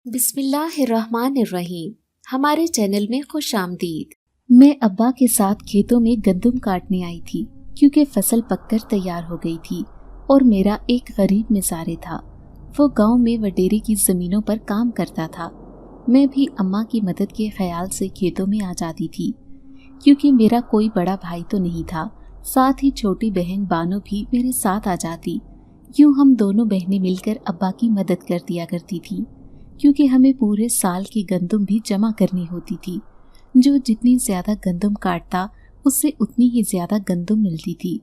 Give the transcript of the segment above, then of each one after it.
بسم اللہ الرحمن الرحیم۔ ہمارے چینل میں خوش آمدید۔ میں ابا کے ساتھ کھیتوں میں گندم کاٹنے آئی تھی کیونکہ فصل پک کر تیار ہو گئی تھی اور میرا ایک غریب مزارع تھا۔ وہ گاؤں میں وڈیرے کی زمینوں پر کام کرتا تھا۔ میں بھی اماں کی مدد کے خیال سے کھیتوں میں آ جاتی تھی کیونکہ میرا کوئی بڑا بھائی تو نہیں تھا، ساتھ ہی چھوٹی بہن بانو بھی میرے ساتھ آ جاتی۔ یوں ہم دونوں بہنیں مل کر ابا کی مدد کر دیا کرتی تھی کیونکہ ہمیں پورے سال کی گندم بھی جمع کرنی ہوتی تھی۔ جو جتنی زیادہ گندم کاٹتا اس سے اتنی ہی زیادہ گندم ملتی تھی۔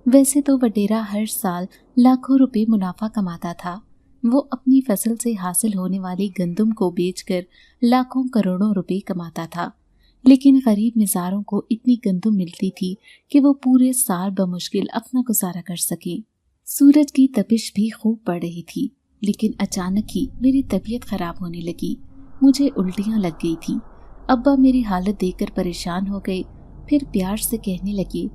ویسے تو وڈیرا ہر سال لاکھوں روپے منافع کماتا تھا۔ وہ اپنی فصل سے حاصل ہونے والی گندم کو بیچ کر لاکھوں کروڑوں روپے کماتا تھا، لیکن غریب مزاروں کو اتنی گندم ملتی تھی کہ وہ پورے سال بمشکل اپنا گزارا کر سکیں۔ سورج کی تپش بھی خوب بڑھ رہی تھی، لیکن اچانک ہی میری طبیعت خراب ہونے لگی۔ مجھے الٹیاں لگ گئی تھی۔ ابا میری حالت دیکھ کر پریشان ہو گئے، پھر پیار سے کہنے لگے،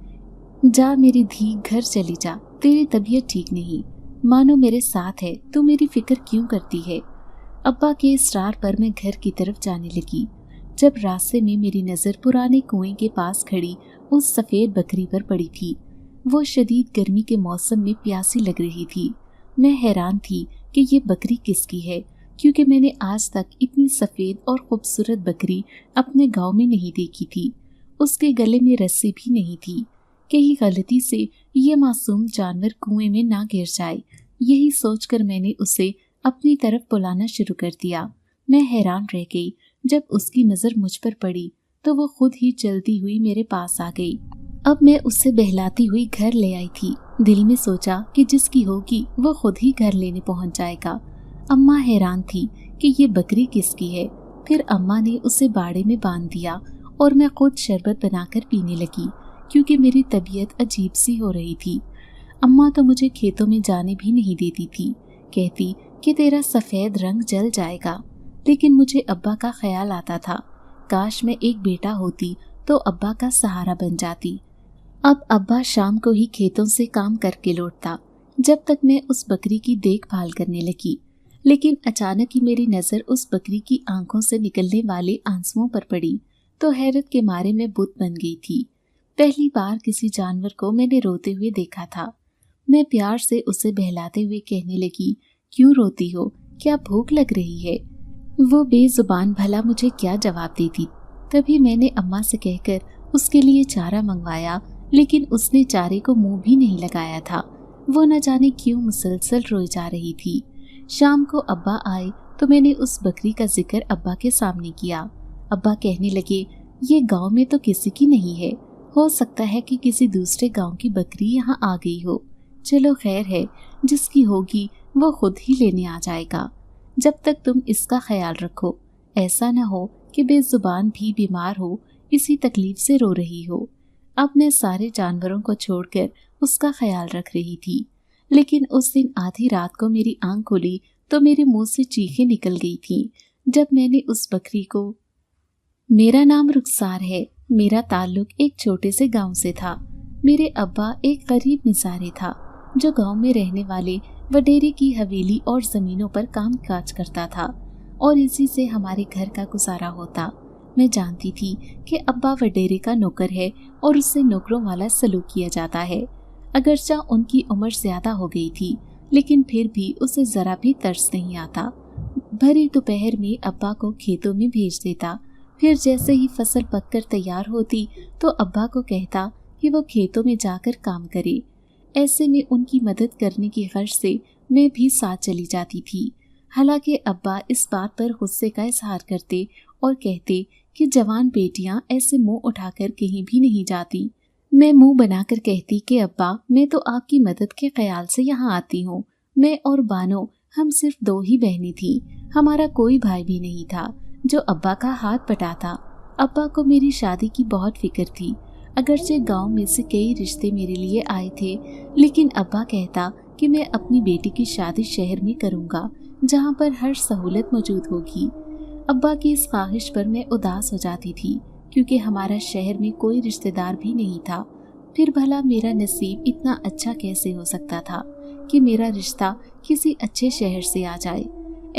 جا میری دھی، گھر چلی جا، تیری طبیعت ٹھیک نہیں، مانو میرے ساتھ ہے، تو میری فکر کیوں کرتی ہے؟ ابا کے اصرار پر میں گھر کی طرف جانے لگی۔ جب راستے میں میری نظر پرانے کنویں کے پاس کھڑی اس سفید بکری پر پڑی تھی۔ وہ شدید گرمی کے موسم میں پیاسی لگ رہی تھی۔ میں حیران تھی کہ یہ بکری کس کی ہے، کیونکہ میں نے آج تک اتنی سفید اور خوبصورت بکری اپنے گاؤں میں نہیں دیکھی تھی۔ اس کے گلے میں رسی بھی نہیں تھی، کہیں غلطی سے یہ معصوم جانور کنویں میں نہ گر جائے۔ یہی سوچ کر میں نے اسے اپنی طرف بلانا شروع کر دیا۔ میں حیران رہ گئی۔ جب اس کی نظر مجھ پر پڑی تو وہ خود ہی چلتی ہوئی میرے پاس آ گئی۔ اب میں اسے بہلاتی ہوئی گھر لے آئی تھی۔ دل میں سوچا کہ جس کی ہوگی وہ خود ہی گھر لینے پہنچ جائے گا۔ اماں حیران تھی کہ یہ بکری کس کی ہے۔ پھر اماں نے اسے باڑے میں باندھ دیا اور میں خود شربت بنا کر پینے لگی کیونکہ میری طبیعت عجیب سی ہو رہی تھی۔ اماں تو مجھے کھیتوں میں جانے بھی نہیں دیتی تھی، کہتی کہ تیرا سفید رنگ جل جائے گا، لیکن مجھے ابا کا خیال آتا تھا، کاش میں ایک بیٹا ہوتی تو ابا کا سہارا بن جاتی۔ اب ابا شام کو ہی کھیتوں سے کام کر کے لوٹتا، جب تک میں اس بکری کی دیکھ بھال کرنے لگی۔ لیکن اچانک ہی میری نظر اس بکری کی آنکھوں سے نکلنے والے آنسوؤں پر پڑی تو حیرت کے مارے میں بت بن گئی تھی۔ پہلی بار کسی جانور کو میں نے روتے ہوئے دیکھا تھا۔ میں پیار سے اسے بہلاتے ہوئے کہنے لگی، کیوں روتی ہو؟ کیا بھوک لگ رہی ہے؟ وہ بے زبان بھلا مجھے کیا جواب دیتی۔ تبھی میں نے اماں سے کہہ کر اس کے لیے چارہ منگوایا، لیکن اس نے چارے کو منہ بھی نہیں لگایا تھا۔ وہ نہ جانے کیوں مسلسل روئی جا رہی تھی۔ شام کو ابا آئے تو میں نے اس بکری کا ذکر ابا کے سامنے کیا۔ ابا کہنے لگے، یہ گاؤں میں تو کسی کی نہیں ہے، ہو سکتا ہے کہ کسی دوسرے گاؤں کی بکری یہاں آ گئی ہو۔ چلو خیر ہے، جس کی ہوگی وہ خود ہی لینے آ جائے گا۔ جب تک تم اس کا خیال رکھو، ایسا نہ ہو کہ بے زبان بھی بیمار ہو، اسی تکلیف سے رو رہی ہو۔ اب میں سارے جانوروں کو چھوڑ کر اس کا خیال رکھ رہی تھی، لیکن اس دن آدھی رات کو میری آنکھ کھلی تو میرے منہ سے چیخیں نکل گئی تھیں جب میں نے اس بکری کو، میرا نام رخسار ہے، میرا تعلق ایک چھوٹے سے گاؤں سے تھا۔ میرے ابا ایک غریب مزارع تھا جو گاؤں میں رہنے والے وڈیرے کی حویلی اور زمینوں پر کام کاج کرتا تھا، اور اسی سے ہمارے گھر کا گزارا ہوتا۔ میں جانتی تھی کہ ابا وڈیرے کا نوکر ہے اور اس سے نوکروں والا سلوک کیا جاتا ہے۔ اگرچہ ان کی عمر زیادہ ہو گئی تھی، لیکن پھر بھی اسے ذرا بھی ترس نہیں آتا۔ بھری دوپہر میں ابا کو کھیتوں میں بھیج دیتا، پھر جیسے ہی فصل پک کر تیار ہوتی تو ابا کو کہتا کہ وہ کھیتوں میں جا کر کام کرے۔ ایسے میں ان کی مدد کرنے کی غرض سے میں بھی ساتھ چلی جاتی تھی۔ حالانکہ ابا اس بات پر غصے کا اظہار کرتے اور کہتے کہ جوان بیٹیاں ایسے منہ اٹھا کر کہیں بھی نہیں جاتی۔ میں منہ بنا کر کہتی کہ ابا، میں تو آپ کی مدد کے خیال سے یہاں آتی ہوں۔ میں اور بانو، ہم صرف 2 ہی بہنیں تھیں، ہمارا کوئی بھائی بھی نہیں تھا جو ابا کا ہاتھ بٹاتا۔ ابا کو میری شادی کی بہت فکر تھی۔ اگرچہ گاؤں میں سے کئی رشتے میرے لیے آئے تھے، لیکن ابا کہتا کہ میں اپنی بیٹی کی شادی شہر میں کروں گا جہاں پر ہر سہولت موجود ہوگی۔ ابا کی اس خواہش پر میں اداس ہو جاتی تھی کیونکہ ہمارا شہر میں کوئی رشتہ دار بھی نہیں تھا۔ پھر بھلا میرا نصیب اتنا اچھا کیسے ہو سکتا تھا کہ میرا رشتہ کسی اچھے شہر سے آ جائے؟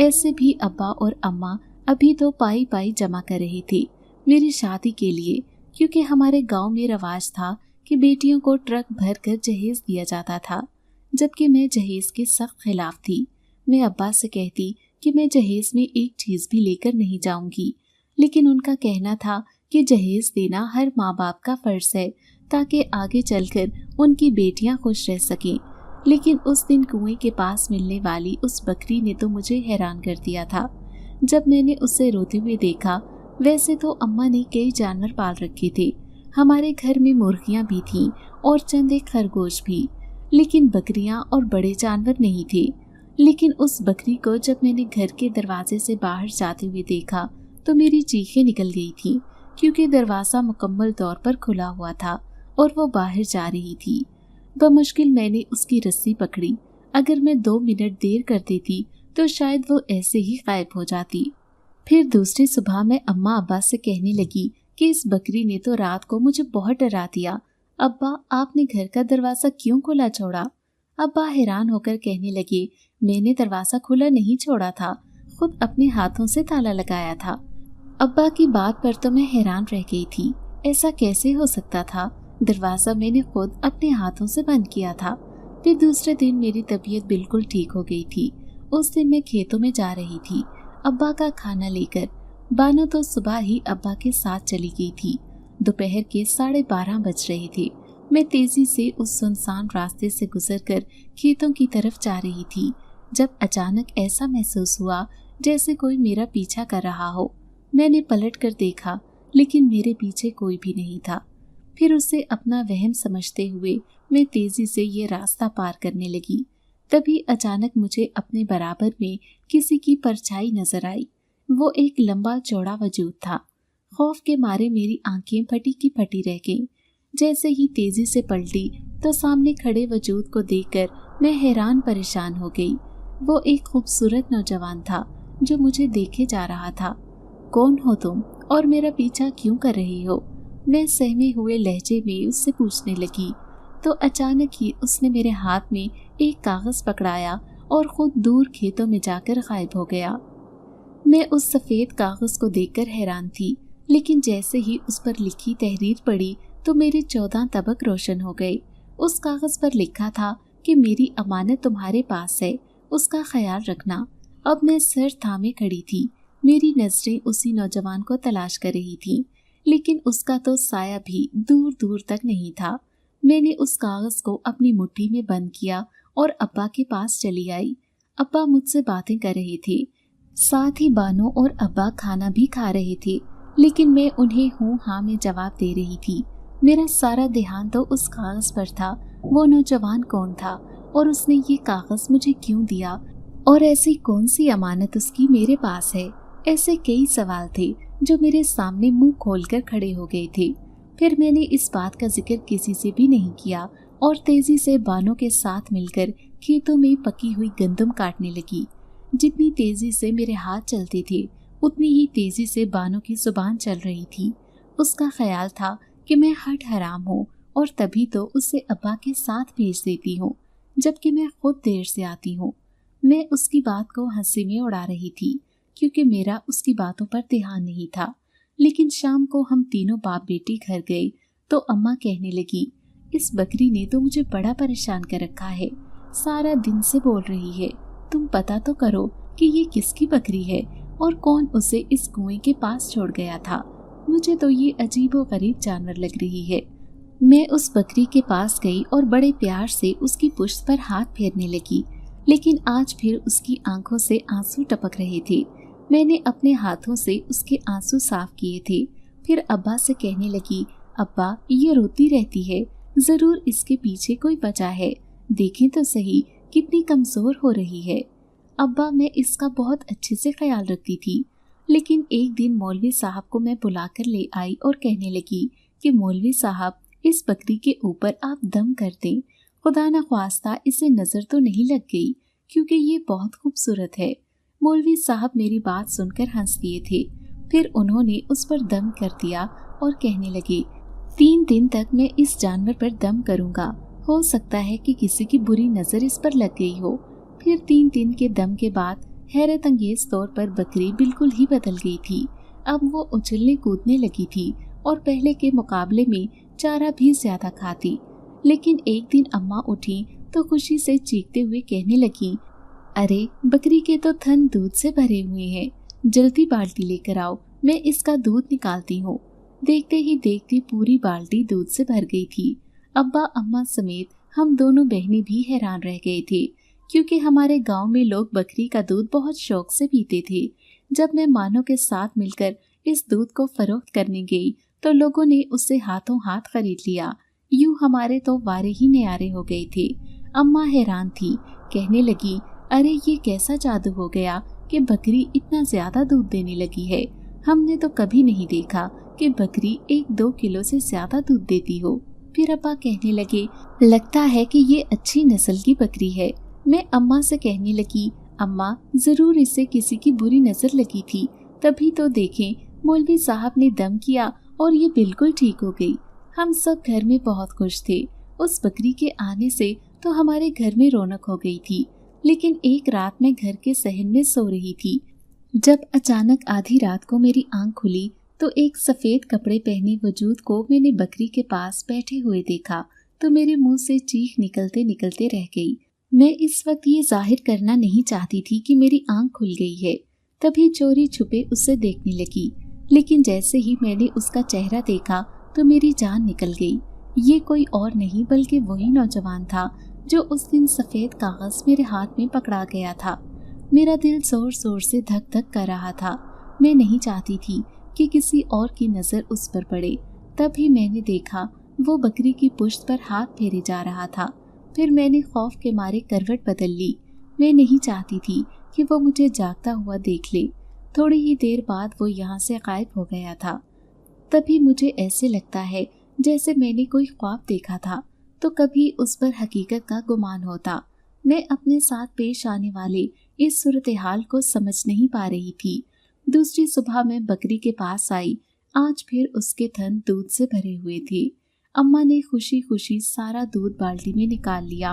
ऐसे भी अब्बा और अम्मा अभी तो पाई पाई जमा कर रहे थे मेरी शादी के लिए, क्योंकि हमारे गांव में रवाज था कि बेटियों को ट्रक भर कर जहेज दिया जाता था, जबकि मैं जहेज के सख्त खिलाफ थी। मैं अब्बा से कहती कि मैं जहेज में एक चीज भी लेकर नहीं जाऊंगी, लेकिन उनका कहना था कि जहेज देना हर माँ बाप का फर्ज है ताकि आगे चलकर उनकी बेटियां खुश रह सकें। लेकिन उस दिन कुएं के पास मिलने वाली उस बकरी ने तो मुझे हैरान कर दिया था। जब मैंने उसे रोते हुए देखा, वैसे तो अम्मा ने कई जानवर पाल रखे थे, हमारे घर में मुर्गियां भी थीं और चंद एक खरगोश भी, लेकिन बकरियां और बड़े जानवर नहीं थे। लेकिन उस बकरी को जब मैंने घर के दरवाजे से बाहर जाते हुए देखा तो मेरी चीखें निकल गई थी, क्योंकि दरवाजा मुकम्मल तौर पर खुला हुआ था और वो बाहर जा रही थी। बमुश्किल मैंने उसकी रस्सी पकड़ी। अगर मैं 2 मिनट देर कर देती तो शायद वो ऐसे ही गायब हो जाती। फिर दूसरी सुबह मैं अम्मा अब्बा से कहने लगी कि इस बकरी ने तो रात को मुझे बहुत डरा दिया। अब्बा, आपने घर का दरवाजा क्यों खुला छोड़ा? अब्बा हैरान होकर कहने लगे, मैंने दरवाजा खुला नहीं छोड़ा था, खुद अपने हाथों से ताला लगाया था। अब्बा की बात पर तो मैं हैरान रह गई थी। ऐसा कैसे हो सकता था? दरवाजा मैंने खुद अपने हाथों से बंद किया था। फिर दूसरे दिन मेरी तबीयत बिल्कुल ठीक हो गई थी। उस दिन मैं खेतों में जा रही थी अब्बा का खाना लेकर। बानो तो सुबह ही अब्बा के साथ चली गई थी। दोपहर के 12:30 बज रहे थे। मैं तेजी से उस सुनसान रास्ते से गुजरकर खेतों की तरफ जा रही थी, जब अचानक ऐसा महसूस हुआ जैसे कोई मेरा पीछा कर रहा हो। मैंने पलट कर देखा, लेकिन मेरे पीछे कोई भी नहीं था। फिर उसे अपना वहम समझते हुए मैं तेजी से ये रास्ता पार करने लगी। तभी अचानक मुझे अपने बराबर में किसी की परछाई नजर आई। वो एक लंबा चौड़ा वजूद था। खौफ के मारे मेरी आंखें फटी की फटी रह गईं। जैसे ही तेजी से पलटी तो सामने खड़े वजूद को देखकर मैं हैरान परेशान हो गई। वो एक खूबसूरत नौजवान था जो मुझे देखे जा रहा था। कौन हो तुम और मेरा पीछा क्यों कर रही हो? मैं सहमे हुए लहजे में उससे पूछने लगी तो अचानक ही उसने मेरे हाथ में एक कागज पकड़ाया और खुद दूर खेतों में जाकर गायब हो गया। मैं उस सफेद कागज को देखकर हैरान थी, लेकिन जैसे ही उस पर लिखी तहरीर पढ़ी तो मेरे 14 तबक रोशन हो गए। उस कागज पर लिखा था कि मेरी अमानत तुम्हारे पास है, उसका ख्याल रखना। अब मैं सर थामे खड़ी थी। मेरी नजरें उसी नौजवान को तलाश कर रही थी, लेकिन उसका तो साया भी दूर दूर तक नहीं था। मैंने उस कागज को अपनी मुट्ठी में बंद किया और अब्बा के पास चली आई। अब्बा मुझसे बातें कर रहे थे, साथ ही बानो और अब्बा खाना भी खा रहे थे, लेकिन मैं उन्हें हूँ हाँ में जवाब दे रही थी। मेरा सारा ध्यान तो उस कागज पर था। वो नौजवान कौन था और उसने ये कागज मुझे क्यों दिया, और ऐसी कौन सी अमानत उसकी मेरे पास है? ऐसे कई सवाल थे जो मेरे सामने मुंह खोलकर खड़े हो गए थे। फिर मैंने इस बात का जिक्र किसी से भी नहीं किया और तेजी से बानों के साथ मिलकर खेतों में पकी हुई गंदम काटने लगी। जितनी तेजी से मेरे हाथ चलते थे उतनी ही तेजी से बानों की जुबान चल रही थी। उसका ख्याल था कि मैं हट हराम हूँ और तभी तो उसे अब्बा के साथ भेज देती हूँ, जबकि मैं खुद देर से आती हूँ। मैं उसकी बात को हंसी में उड़ा रही थी, क्योंकि मेरा उसकी बातों पर ध्यान नहीं था। लेकिन शाम को हम तीनों बाप बेटी घर गए तो अम्मा कहने लगी, इस बकरी ने तो मुझे बड़ा परेशान कर रखा है, सारा दिन से बोल रही है। तुम पता तो करो कि ये किसकी बकरी है और कौन उसे इस कुएं के पास छोड़ गया था। मुझे तो ये अजीबोगरीब जानवर लग रही है। मैं उस बकरी के पास गई और बड़े प्यार से उसकी पुश्त पर हाथ फेरने लगी, लेकिन आज फिर उसकी आंखों से आंसू टपक रहे थे। मैंने अपने हाथों से उसके आंसू साफ किए थे। फिर अब्बा से कहने लगी, अब्बा ये रोती रहती है, जरूर इसके पीछे कोई वजह है, देखें तो सही कितनी कमजोर हो रही है। अब्बा, मैं इसका बहुत अच्छे से ख्याल रखती थी, लेकिन एक दिन मौलवी साहब को मैं बुलाकर ले आई और कहने लगी कि मौलवी साहब, इस बकरी के ऊपर आप दम कर दें, खुदा न ख्वास्ता इसे नजर तो नहीं लग गई, क्योंकि ये बहुत खूबसूरत है। मौलवी साहब मेरी बात सुनकर हंस दिए थे। फिर उन्होंने उस पर दम कर दिया और कहने लगे, 3 दिन तक मैं इस जानवर पर दम करूंगा, हो सकता है कि किसी की बुरी नजर इस पर लग गई हो। फिर 3 दिन के दम के बाद हैरत अंगेज तौर पर बकरी बिल्कुल ही बदल गई थी। अब वो उछलने कूदने लगी थी और पहले के मुकाबले में चारा भी ज्यादा खाती। लेकिन एक दिन अम्मा उठी तो खुशी से चीखते हुए कहने लगी, अरे बकरी के तो थन दूध से भरे हुए हैं, जल्दी बाल्टी लेकर आओ, मैं इसका दूध निकालती हूँ। देखते ही देखते पूरी बाल्टी दूध से भर गई थी। अब्बा अम्मा समेत हम दोनों बहनें भी हैरान रह गए थे, क्योंकि हमारे गांव में लोग बकरी का दूध बहुत शौक से पीते थे। जब मैं मानो के साथ मिलकर इस दूध को फरोख्त करने गई तो लोगों ने उसे हाथों हाथ खरीद लिया। यूं हमारे तो वारे ही न्यारे हो गए थे। अम्मा हैरान थी, कहने लगी, अरे ये कैसा जादू हो गया कि बकरी इतना ज्यादा दूध देने लगी है। हमने तो कभी नहीं देखा कि बकरी 1-2 किलो से ज्यादा दूध देती हो। फिर अब्बा कहने लगे, लगता है कि ये अच्छी नस्ल की बकरी है। मैं अम्मा से कहने लगी, अम्मा जरूर इससे किसी की बुरी नजर लगी थी, तभी तो देखें मौलवी साहब ने दम किया और ये बिल्कुल ठीक हो गई। हम सब घर में बहुत खुश थे। उस बकरी के आने से तो हमारे घर में रौनक हो गई थी। लेकिन एक रात मैं घर के सहन में सो रही थी, जब अचानक आधी रात को मेरी आंख खुली तो एक सफेद कपड़े पहने वजूद को मैंने बकरी के पास बैठे हुए देखा तो मेरे मुंह से चीख निकलते निकलते रह गई। मैं इस वक्त ये जाहिर करना नहीं चाहती थी कि मेरी आंख खुल गई है, तभी चोरी छुपे उसे देखने लगी। लेकिन जैसे ही मैंने उसका चेहरा देखा तो मेरी जान निकल गई। ये कोई और नहीं बल्कि वही नौजवान था जो उस दिन सफेद कागज मेरे हाथ में पकड़ा गया था। मेरा दिल जोर जोर से धक धक कर रहा था। मैं नहीं चाहती थी कि किसी और की नजर उस पर पड़े। तभी मैंने देखा वो बकरी की पुश्त पर हाथ फेरे जा रहा था। फिर मैंने खौफ के मारे करवट बदल ली। मैं नहीं चाहती थी कि वो मुझे जागता हुआ देख ले। थोड़ी ही देर बाद वो यहाँ से गायब हो गया था। तभी मुझे ऐसे लगता है जैसे मैंने कोई ख्वाब देखा था तो कभी उस पर हकीकत का गुमान होता। मैं अपने साथ पेश आने वाले इस सूरत हाल को समझ नहीं पा रही थी। दूसरी सुबह मैं बकरी के पास आई। आज फिर उसके थन दूध से भरे हुए थे। अम्मा ने खुशी खुशी सारा दूध बाल्टी में निकाल लिया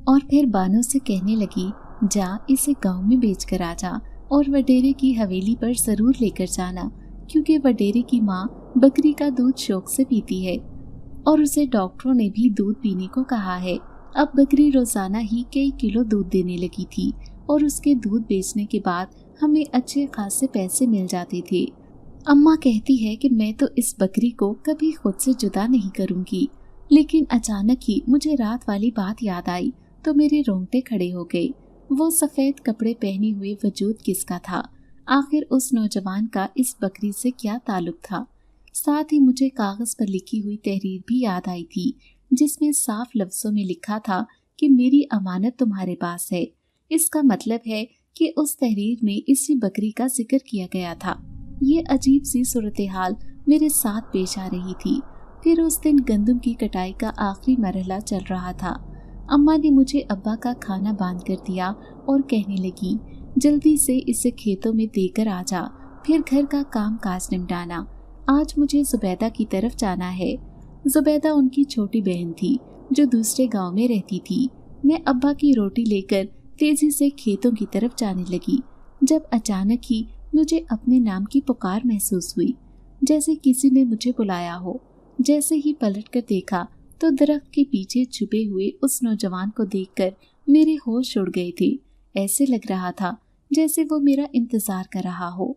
और फिर बानो से कहने लगी, जा इसे गांव में बेच कर आ जा और वडेरे की हवेली पर जरूर लेकर जाना, क्योंकि वडेरे की माँ बकरी का दूध शौक से पीती है और उसे डॉक्टरों ने भी दूध पीने को कहा है। अब बकरी रोजाना ही कई किलो दूध देने लगी थी और उसके दूध बेचने के बाद हमें अच्छे खासे पैसे मिल जाते थे। अम्मा कहती है कि मैं तो इस बकरी को कभी खुद से जुदा नहीं करूंगी। लेकिन अचानक ही मुझे रात वाली बात याद आई तो मेरे रोंगटे खड़े हो गए। वो सफेद कपड़े पहने हुए वजूद किसका था? आखिर उस नौजवान का इस बकरी से क्या ताल्लुक था? साथ ही मुझे कागज पर लिखी हुई तहरीर भी याद आई थी, जिसमें साफ लफ्जों में लिखा था कि मेरी अमानत तुम्हारे पास है। इसका मतलब है कि उस तहरीर में इसी बकरी का जिक्र किया गया था। ये अजीब सी सूरत हाल मेरे साथ पेश आ रही थी। फिर उस दिन गंदम की कटाई का आखिरी मरहला चल रहा था। अम्मा ने मुझे अब्बा का खाना बांध कर दिया और कहने लगी, जल्दी से इसे खेतों में देकर आ जा, फिर घर का काम काज निपटाना। आज मुझे जुबैदा की तरफ जाना है। जुबैदा उनकी छोटी बहन थी जो दूसरे गांव में रहती थी। मैं अब्बा की रोटी लेकर तेजी से खेतों की तरफ जाने लगी, जब अचानक ही मुझे अपने नाम की पुकार महसूस हुई, जैसे किसी ने मुझे बुलाया हो। जैसे ही पलटकर देखा तो दरख्त के पीछे छुपे हुए उस नौजवान को देखकर मेरे होश उड़ गए थे। ऐसे लग रहा था जैसे वो मेरा इंतजार कर रहा हो।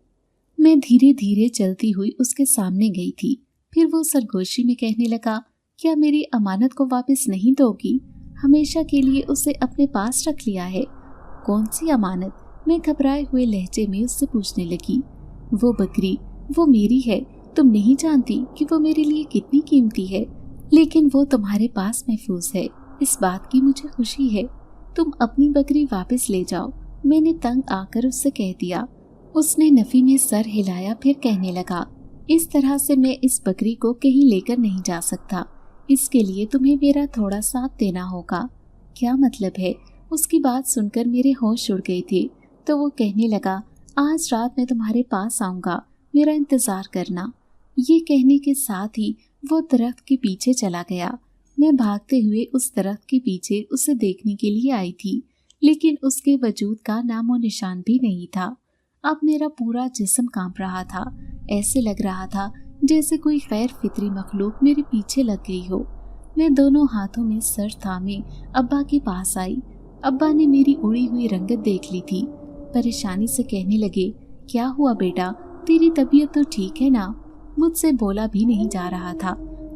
मैं धीरे धीरे चलती हुई उसके सामने गई थी। फिर वो सरगोशी में कहने लगा, क्या मेरी अमानत को वापस नहीं दोगी? हमेशा के लिए उसे अपने पास रख लिया है। कौन सी अमानत? मैं घबराए हुए लहजे में उससे पूछने लगी। वो बकरी, वो मेरी है। तुम नहीं जानती कि वो मेरे लिए कितनी कीमती है, लेकिन वो तुम्हारे पास महफूज है। इस बात की मुझे खुशी है। तुम अपनी बकरी वापस ले जाओ, मैंने तंग आकर उससे कह दिया। उसने नफी में सर हिलाया, फिर कहने लगा, इस तरह से मैं इस बकरी को कहीं लेकर नहीं जा सकता। इसके लिए तुम्हें मेरा थोड़ा साथ देना होगा। क्या मतलब है? उसकी बात सुनकर मेरे होश उड़ गए थे। तो वो कहने लगा, आज रात मैं तुम्हारे पास आऊंगा, मेरा इंतजार करना। ये कहने के साथ ही वो दरख्त के पीछे चला गया। मैं भागते हुए उस दरख्त के पीछे उसे देखने के लिए आई थी, लेकिन उसके वजूद का नामो निशान भी नहीं था। अब मेरा पूरा जिस्म कांप रहा था। ऐसे लग रहा था जैसे कोई गैर फितरी मखलूक मेरे पीछे लग गई हो। मैं दोनों हाथों में सर थामे अब्बा के पास आई। अब्बा ने मेरी उड़ी हुई रंगत देख ली थी। परेशानी से कहने लगे, क्या हुआ बेटा, तेरी तबीयत तो ठीक है ना? मुझसे बोला भी नहीं जा रहा था।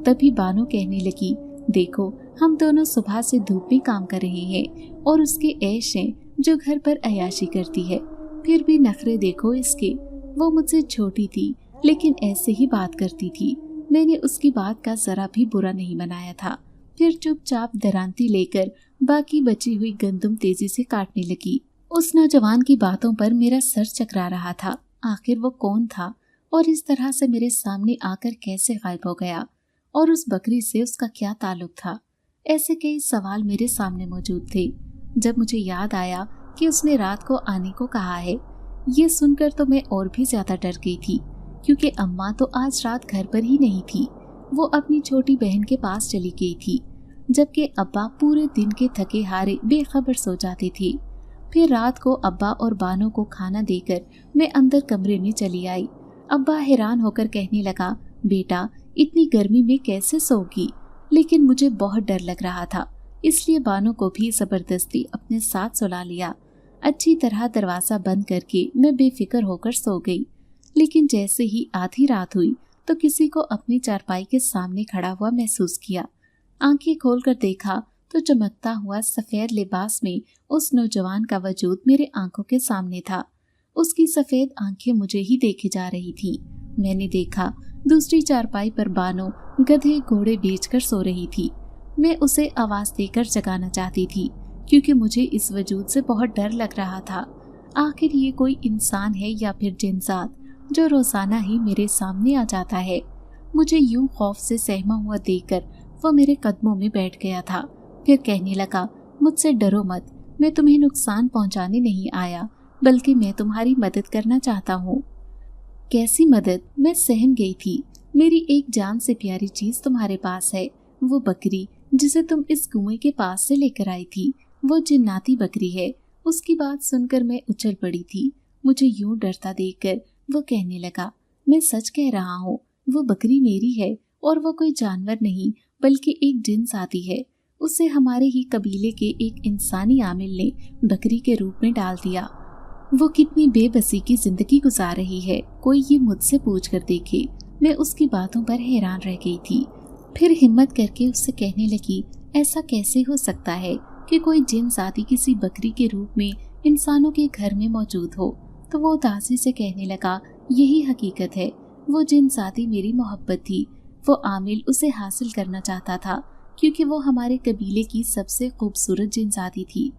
तभी बानो कहने लगी, देखो हम दोनों सुबह से धूप में काम कर रहे हैं और उसके ऐश हैं जो घर पर अयाशी करती है। फिर भी नखरे देखो इसके। वो मुझसे छोटी थी लेकिन ऐसे ही बात करती थी। मैंने उसकी बात का जरा भी बुरा नहीं मनाया था। फिर चुपचाप दरांती लेकर बाकी बची हुई गंदम तेजी से काटने लगी। उस नौजवान की बातों पर मेरा सर चकरा रहा था। आखिर वो कौन था और इस तरह से मेरे सामने आकर कैसे गायब हो गया, और उस बकरी से उसका क्या ताल्लुक था? ऐसे कई सवाल मेरे सामने मौजूद थे। जब मुझे याद आया कि उसने रात को आने को कहा है, ये सुनकर तो मैं और भी ज्यादा डर गई थी, क्योंकि अम्मा तो आज रात घर पर ही नहीं थी। वो अपनी छोटी बहन के पास चली गई थी, जबकि अब्बा पूरे दिन के थके हारे बेखबर सो जाते थे। फिर रात को अब्बा और बानो को खाना देकर मैं अंदर कमरे में चली आई। अब्बा हैरान होकर कहने लगा, बेटा इतनी गर्मी में कैसे सोगी? लेकिन मुझे बहुत डर लग रहा था, इसलिए बानो को भी जबरदस्ती अपने साथ सुला लिया। अच्छी तरह दरवाजा बंद करके मैं बेफिक्र होकर सो गई। लेकिन जैसे ही आधी रात हुई तो किसी को अपनी चारपाई के सामने खड़ा हुआ महसूस किया। आंखें खोलकर देखा तो चमकता हुआ सफेद लिबास में उस नौजवान का वजूद मेरे आंखों के सामने था। उसकी सफेद आंखें मुझे ही देखे जा रही थी। मैंने देखा दूसरी चारपाई पर बानो गधे घोड़े बेचकर सो रही थी। मैं उसे आवाज देकर जगाना चाहती थी, क्योंकि मुझे इस वजूद से बहुत डर लग रहा था। आखिर ये कोई इंसान है या फिर जिन्सात जो रोजाना ही मेरे सामने आ जाता है? मुझे यूं खौफ से सहमा हुआ देखकर वो मेरे कदमों में बैठ गया था। फिर कहने लगा, मुझसे डरो मत, मैं तुम्हें नुकसान पहुंचाने नहीं आया, बल्कि मैं तुम्हारी मदद करना चाहता हूँ। कैसी मदद? मैं सहम गई थी। मेरी एक जान से प्यारी चीज तुम्हारे पास है, वो बकरी जिसे तुम इस कुएं के पास से लेकर आई थी, वो जिन्नाती बकरी है। उसकी बात सुनकर मैं उछल पड़ी थी। मुझे यूं डरता देखकर वो कहने लगा, मैं सच कह रहा हूँ, वो बकरी मेरी है और वो कोई जानवर नहीं बल्कि एक जिन्स आती है। उसे हमारे ही कबीले के एक इंसानी आमिल ने बकरी के रूप में डाल दिया। वो कितनी बेबसी की जिंदगी गुजार रही है, कोई ये मुझसे पूछ कर देखे। मैं उसकी बातों पर हैरान रह गई थी। फिर हिम्मत करके उससे कहने लगी, ऐसा कैसे हो सकता है कि कोई जिन्स आदि किसी बकरी के रूप में इंसानों के घर में मौजूद हो? तो वो उदासी से कहने लगा, यही हकीकत है, वो जिन्स आदि मेरी मोहब्बत थी। वो आमिल उसे हासिल करना चाहता था, क्योंकि वो हमारे कबीले की सबसे खूबसूरत जिन्स आदि थी।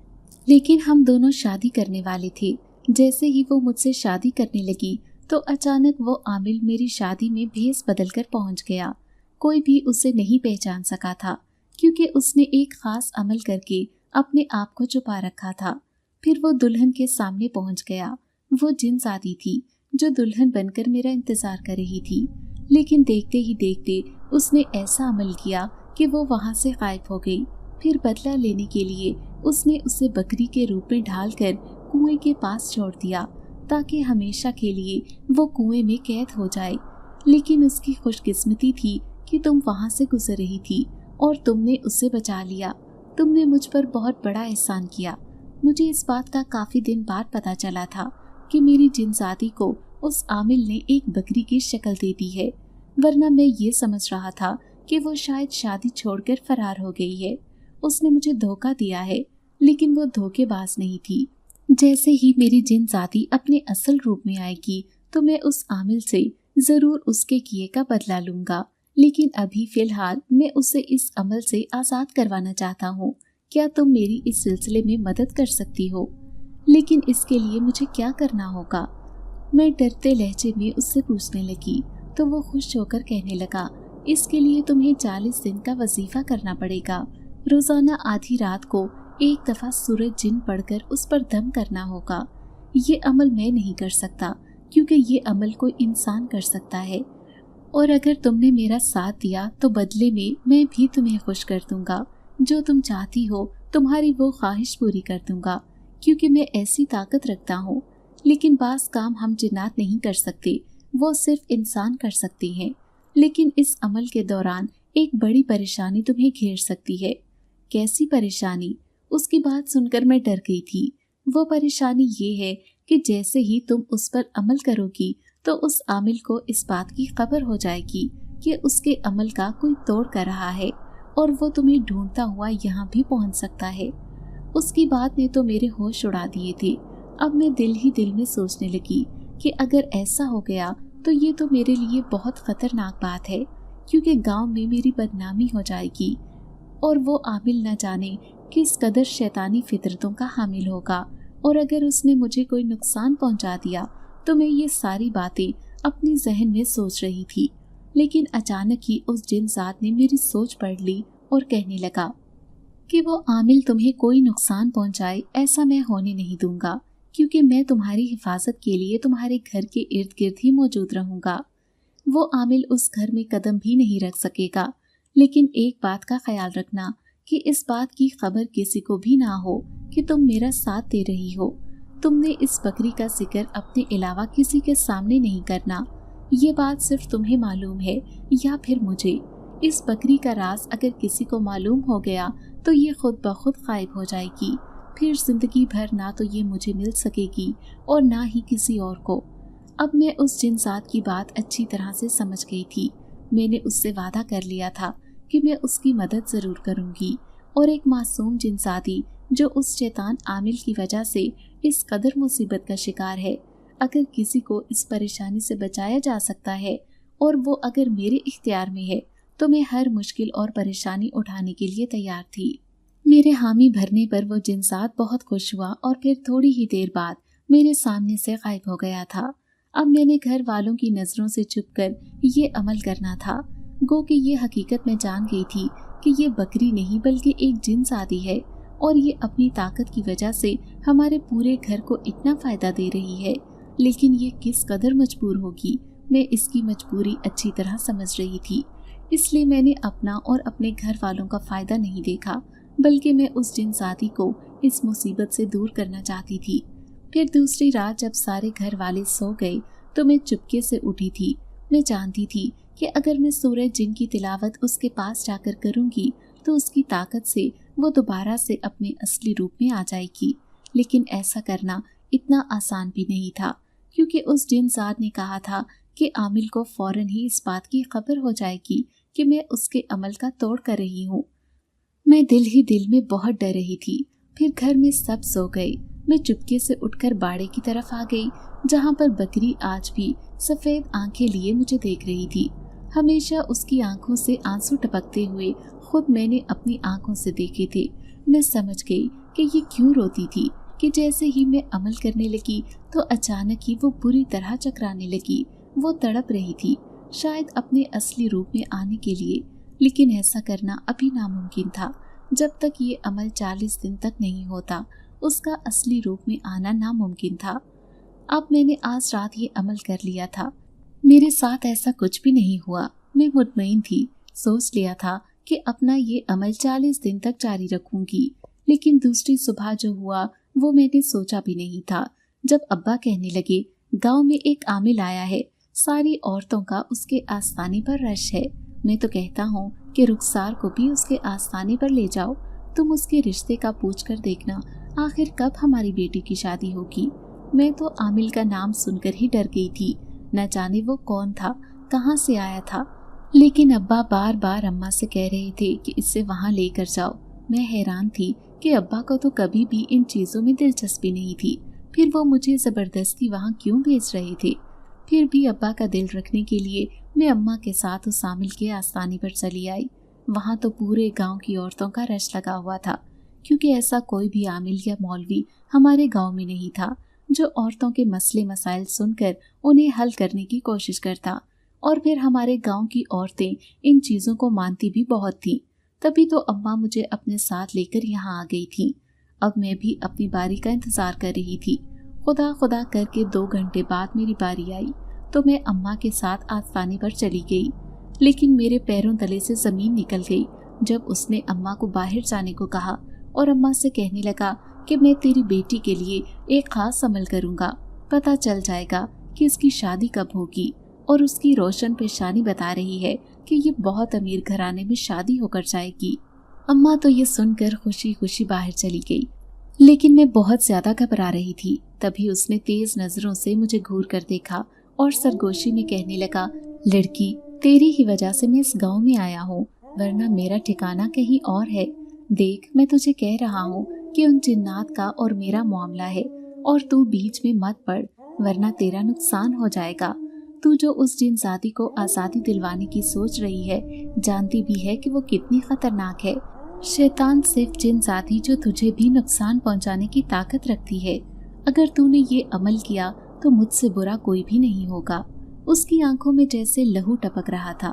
लेकिन हम दोनों शादी करने वाले थे। जैसे ही वो मुझसे शादी करने लगी तो अचानक वो आमिल मेरी शादी में भेस बदल कर पहुँच गया। कोई भी उसे नहीं पहचान सका था, क्योंकि उसने एक खास अमल करके अपने आप को छुपा रखा था। फिर वो दुल्हन के सामने पहुँच गया। वो जिन्स आदि थी जो दुल्हन बनकर मेरा इंतजार कर रही थी। लेकिन देखते ही देखते उसने ऐसा अमल किया कि वो वहाँ से गायब हो गई। फिर बदला लेने के लिए उसने उसे बकरी के रूप में ढालकर कुएं के पास छोड़ दिया, ताकि हमेशा के लिए वो कुएं में कैद हो जाए। लेकिन उसकी खुशकिस्मती थी कि तुम वहाँ से गुजर रही थी और तुमने उसे बचा लिया। तुमने मुझ पर बहुत बड़ा एहसान किया। मुझे इस बात का काफी दिन बाद पता चला था कि मेरी जिन्साती को उस आमिल ने एक बकरी की शक्ल दे दी है, वरना मैं ये समझ रहा था कि वो शायद शादी छोड़कर फरार हो गई है। उसने मुझे धोखा दिया है, लेकिन वो धोखेबाज नहीं थी। जैसे ही मेरी जिन्साती अपने असल रूप में आएगी तो मैं उस आमिल से जरूर उसके किए का बदला लूंगा। लेकिन अभी फिलहाल मैं उसे इस अमल से आजाद करवाना चाहता हूँ। क्या तुम मेरी इस सिलसिले में मदद कर सकती हो? लेकिन इसके लिए मुझे क्या करना होगा? मैं डरते लहजे में उससे पूछने लगी तो वो खुश होकर कहने लगा, इसके लिए तुम्हें 40 दिन का वजीफा करना पड़ेगा। रोजाना आधी रात को एक दफा सूरज जिन पढ़कर उस पर दम करना होगा। ये अमल मैं नहीं कर सकता, क्योंकि ये अमल कोई इंसान कर सकता है। और अगर तुमने मेरा साथ दिया तो बदले में मैं भी तुम्हें खुश कर दूंगा। जो तुम चाहती हो तुम्हारी वो ख्वाहिश पूरी कर दूंगा। क्योंकि मैं ऐसी ताकत रखता हूँ। लेकिन बास काम हम जिन्नात नहीं कर सकते, वो सिर्फ इंसान कर सकते हैं। लेकिन इस अमल के दौरान एक बड़ी परेशानी तुम्हें घेर सकती है। कैसी परेशानी? उसकी बात सुनकर मैं डर गई थी। वो परेशानी ये है कि जैसे ही तुम उस पर अमल करोगी तो उस आमिल को इस बात की खबर हो जाएगी कि उसके अमल का कोई तोड़ कर रहा है और वो तुम्हें ढूंढता हुआ यहाँ भी पहुँच सकता है। उसकी बात ने तो मेरे होश उड़ा दिए थे। अब मैं दिल ही दिल में सोचने लगी कि अगर ऐसा हो गया तो ये तो मेरे लिए बहुत खतरनाक बात है, क्योंकि गांव में मेरी बदनामी हो जाएगी और वो आमिल न जाने किस कदर शैतानी फितरतों का हामिल होगा, और अगर उसने मुझे कोई नुकसान पहुंचा दिया तो मैं ये सारी बातें अपनी जहन में सोच रही थी। लेकिन अचानक ही उस जिन्नात ने मेरी सोच पढ़ ली और कहने लगा कि वो आमिल तुम्हें कोई नुकसान पहुंचाए ऐसा मैं होने नहीं दूंगा, क्योंकि मैं तुम्हारी हिफाजत के लिए तुम्हारे घर के इर्द गिर्द ही मौजूद रहूंगा। वो आमिल उस घर में कदम भी नहीं रख सकेगा। लेकिन एक बात का ख्याल रखना कि इस बात की खबर किसी को भी ना हो कि तुम मेरा साथ दे रही हो। तुमने इस बकरी का जिक्र अपने अलावा किसी के सामने नहीं करना। ये बात सिर्फ तुम्हें मालूम है या फिर मुझे। इस बकरी का राज अगर किसी को मालूम हो गया तो ये खुद ब खुद गायब हो जाएगी। फिर जिंदगी भर ना तो ये मुझे मिल सकेगी और ना ही किसी और को। अब मैं उस जिन्नात की बात अच्छी तरह से समझ गई थी। मैंने उससे वादा कर लिया था कि मैं उसकी मदद जरूर करूंगी, और एक मासूम जिन्नाती जो उस शैतान आमिल की वजह से इस कदर मुसीबत का शिकार है, अगर किसी को इस परेशानी से बचाया जा सकता है और वो अगर मेरे इख्तियार में है तो मैं हर मुश्किल और परेशानी उठाने के लिए तैयार थी। मेरे हामी भरने पर वो जिन्नात बहुत खुश हुआ और फिर थोड़ी ही देर बाद मेरे सामने से गायब हो गया था। अब मैंने घर वालों की नजरों से छुपकर ये अमल करना था। गो कि ये हकीकत मैं जान गई थी कि ये बकरी नहीं बल्कि एक जिन्नाती है, और ये अपनी ताकत की वजह से हमारे पूरे घर को इतना फायदा दे रही है। लेकिन ये किस कदर मजबूर होगी, मैं इसकी मजबूरी अच्छी तरह समझ रही थी। इसलिए मैंने अपना और अपने घर वालों का फायदा नहीं देखा, बल्कि मैं उस जिन्नाती को इस मुसीबत से दूर करना चाहती थी। फिर दूसरी रात जब सारे घर वाले सो गए तो मैं चुपके से उठी थी। मैं जानती थी कि अगर मैं सूरज जिन की तिलावत उसके पास जाकर करूंगी तो उसकी ताकत से वो दोबारा से अपने असली रूप में आ जाएगी। लेकिन ऐसा करना इतना आसान भी नहीं था, क्योंकि उस जिन्नात ने कहा था कि आमिल को फौरन ही इस बात की खबर हो जाएगी कि मैं उसके अमल का तोड़ कर रही हूँ। मैं दिल ही दिल में बहुत डर रही थी। फिर घर में सब सो गए। मैं चुपके से उठकर बाड़े की तरफ आ गई, जहाँ पर बकरी आज भी सफेद आंखें लिए मुझे देख रही थी। हमेशा उसकी आंखों से आंसू टपकते हुए खुद मैंने अपनी आंखों से देखे थे। मैं समझ गई कि ये क्यों रोती थी कि जैसे ही मैं अमल करने लगी तो अचानक ही वो बुरी तरह चकराने लगी। वो तड़प रही थी, शायद अपने असली रूप में आने के लिए, लेकिन ऐसा करना अभी नामुमकिन था। जब तक ये अमल 40 दिन तक नहीं होता, उसका असली रूप में आना नामुमकिन था। अब मैंने आज रात ये अमल कर लिया था। मेरे साथ ऐसा कुछ भी नहीं हुआ। मैं मुतमईन थी, सोच लिया था कि अपना ये अमल 40 दिन तक जारी रखूंगी। लेकिन दूसरी सुबह जो हुआ वो मैंने सोचा भी नहीं था। जब अब्बा कहने लगे, गांव में एक आमिल आया है, सारी औरतों का उसके आस्थाने पर रश है। मैं तो कहता हूँ कि रुखसार को भी उसके आस्थाने पर ले जाओ। तुम उसके रिश्ते का पूछ कर देखना, आखिर कब हमारी बेटी की शादी होगी। मैं तो आमिल का नाम सुनकर ही डर गई थी। न जाने वो कौन था, कहाँ से आया था। लेकिन अब्बा बार बार अम्मा से कह रहे थे कि इसे वहाँ लेकर जाओ। मैं हैरान थी कि अब्बा को तो कभी भी इन चीज़ों में दिलचस्पी नहीं थी, फिर वो मुझे ज़बरदस्ती वहाँ क्यों भेज रहे थे। फिर भी अब्बा का दिल रखने के लिए मैं अम्मा के साथ उस आमिल के आस्थाने पर चली आई। वहाँ तो पूरे गांव की औरतों का रश लगा हुआ था, क्योंकि ऐसा कोई भी आमिल या मौलवी हमारे गांव में नहीं था जो औरतों के मसले मसाइल सुनकर उन्हें हल करने की कोशिश करता। और फिर हमारे गांव की औरतें इन चीज़ों को मानती भी बहुत थीं। तभी तो अम्मा मुझे अपने साथ लेकर यहाँ आ गई थी। अब मैं भी अपनी बारी का इंतज़ार कर रही थी। खुदा खुदा करके 2 घंटे बाद मेरी बारी आई तो मैं अम्मा के साथ आस्थाने पर चली गई। लेकिन मेरे पैरों तले से ज़मीन निकल गई जब उसने अम्मा को बाहर जाने को कहा और अम्मा से कहने लगा कि मैं तेरी बेटी के लिए एक खास अमल करूँगा। पता चल जाएगा कि इसकी शादी कब होगी, और उसकी रोशन पेशानी बता रही है कि ये बहुत अमीर घराने में शादी होकर जाएगी। अम्मा तो ये सुनकर खुशी खुशी बाहर चली गई, लेकिन मैं बहुत ज्यादा घबरा रही थी। तभी उसने तेज नजरों से मुझे घूर कर देखा और सरगोशी में कहने लगा, लड़की, तेरी ही वजह से मैं इस गांव में आया हूँ, वरना मेरा ठिकाना कहीं और है। देख, मैं तुझे कह रहा हूँ कि उन जिन्नात का और मेरा मामला है, और तू बीच में मत पड़, वरना तेरा नुकसान हो जाएगा। तू जो उस जिनजादी को आज़ादी दिलवाने की सोच रही है, जानती भी है कि वो कितनी खतरनाक है। शैतान सिर्फ जिनजादी जो तुझे भी नुकसान पहुंचाने की ताकत रखती है। अगर तूने ये अमल किया तो मुझसे बुरा कोई भी नहीं होगा। उसकी आंखों में जैसे लहू टपक रहा था।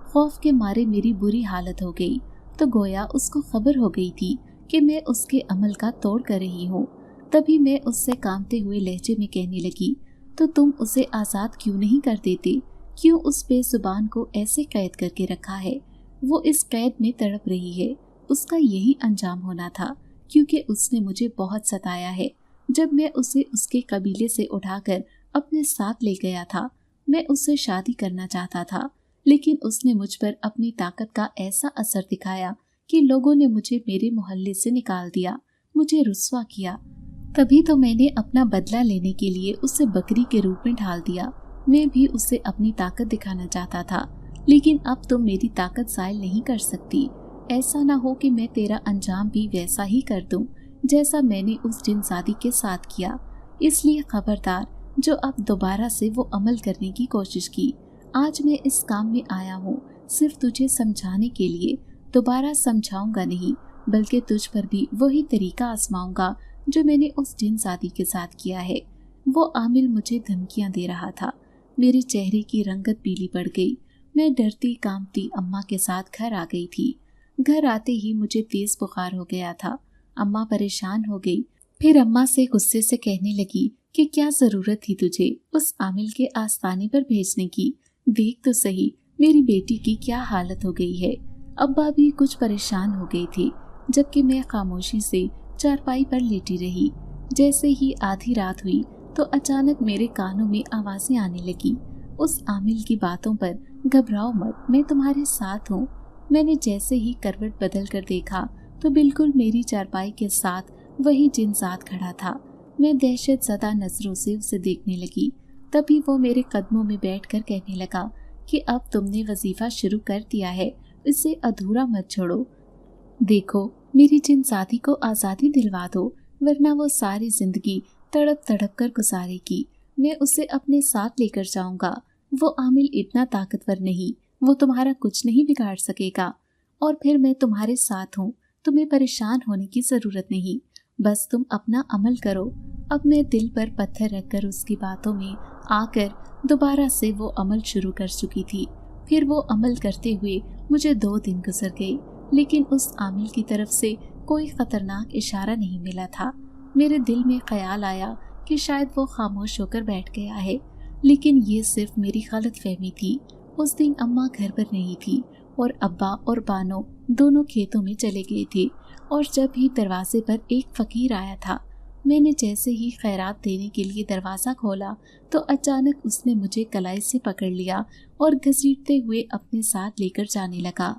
खौफ के मारे मेरी बुरी हालत हो गई, तो गोया उसको खबर हो गई थी कि मैं उसके अमल का तोड़ कर रही हूँ। तभी मैं उससे कांपते हुए लहजे में कहने लगी, तो तुम उसे आज़ाद क्यों नहीं कर देते? क्यों उस बेजुबान को ऐसे कैद करके रखा है? वो इस कैद में तड़प रही है। उसका यही अंजाम होना था, क्योंकि उसने मुझे बहुत सताया है। जब मैं उसे उसके कबीले से उठाकर अपने साथ ले गया था, मैं उससे शादी करना चाहता था, लेकिन उसने मुझ पर अपनी ताकत का ऐसा असर दिखाया कि लोगों ने मुझे मेरे मोहल्ले से निकाल दिया, मुझे रुस्वा किया। तभी तो मैंने अपना बदला लेने के लिए उसे बकरी के रूप में ढाल दिया। मैं भी उसे अपनी ताकत दिखाना चाहता था, लेकिन अब तुम मेरी ताकत ज़ायल नहीं कर सकती। ऐसा ना हो कि मैं तेरा अंजाम भी वैसा ही कर दूं जैसा मैंने उस जिनजादी के साथ किया। इसलिए खबरदार, जो अब दोबारा से वो अमल करने की कोशिश की। आज मैं इस काम में आया हूँ सिर्फ तुझे समझाने के लिए। दोबारा समझाऊंगा नहीं, बल्कि तुझ पर भी वही तरीका आजमाऊंगा जो मैंने उस जिनजादी के साथ किया है। वो आमिल मुझे धमकियां दे रहा था। मेरे चेहरे की रंगत पीली पड़ गई। मैं डरती कांपती अम्मा के साथ घर आ गई थी। घर आते ही मुझे तेज बुखार हो गया था। अम्मा परेशान हो गई। फिर अम्मा से गुस्से से कहने लगी कि क्या जरूरत थी तुझे उस आमिल के आस्ताने पर भेजने की? देख तो सही मेरी बेटी की क्या हालत हो गई है। अब्बा भी कुछ परेशान हो गए थे, जबकि मैं खामोशी से चारपाई पर लेटी रही। जैसे ही आधी रात हुई तो अचानक मेरे कानों में आवाजें आने लगी, उस आमिल की बातों पर घबराओ मत, मैं तुम्हारे साथ हूँ। मैंने जैसे ही करवट बदल कर देखा तो बिल्कुल मेरी चारपाई के साथ वही जिनजात खड़ा था। मैं दहशत ज़दा नजरों से उसे देखने लगी। तभी वो मेरे कदमों में बैठकर कहने लगा कि अब तुमने वजीफा शुरू कर दिया है, इसे अधूरा मत छोड़ो। देखो, मेरी जिनजादी को आज़ादी दिलवा दो, वरना वो सारी जिंदगी तड़प तड़प कर गुजारेगी। मैं उसे अपने साथ लेकर जाऊंगा। वो आमिल इतना ताकतवर नहीं, वो तुम्हारा कुछ नहीं बिगाड़ सकेगा। और फिर मैं तुम्हारे साथ हूँ, तुम्हें परेशान होने की जरूरत नहीं। बस तुम अपना अमल करो। अब मैं दिल पर पत्थर रखकर उसकी बातों में आकर दोबारा से वो अमल शुरू कर चुकी थी। फिर वो अमल करते हुए मुझे 2 दिन गुजर गए, लेकिन उस आमिल की तरफ से कोई खतरनाक इशारा नहीं मिला था। मेरे दिल में ख्याल आया कि शायद वो खामोश होकर बैठ गया है, लेकिन ये सिर्फ मेरी गलतफहमी थी। उस दिन अम्मा घर पर नहीं थी और अब्बा और बानो दोनों खेतों में चले गए थे। और जब भी दरवाजे पर एक फकीर आया था, मैंने जैसे ही खैरात देने के लिए दरवाज़ा खोला तो अचानक उसने मुझे कलाई से पकड़ लिया और घसीटते हुए अपने साथ लेकर जाने लगा।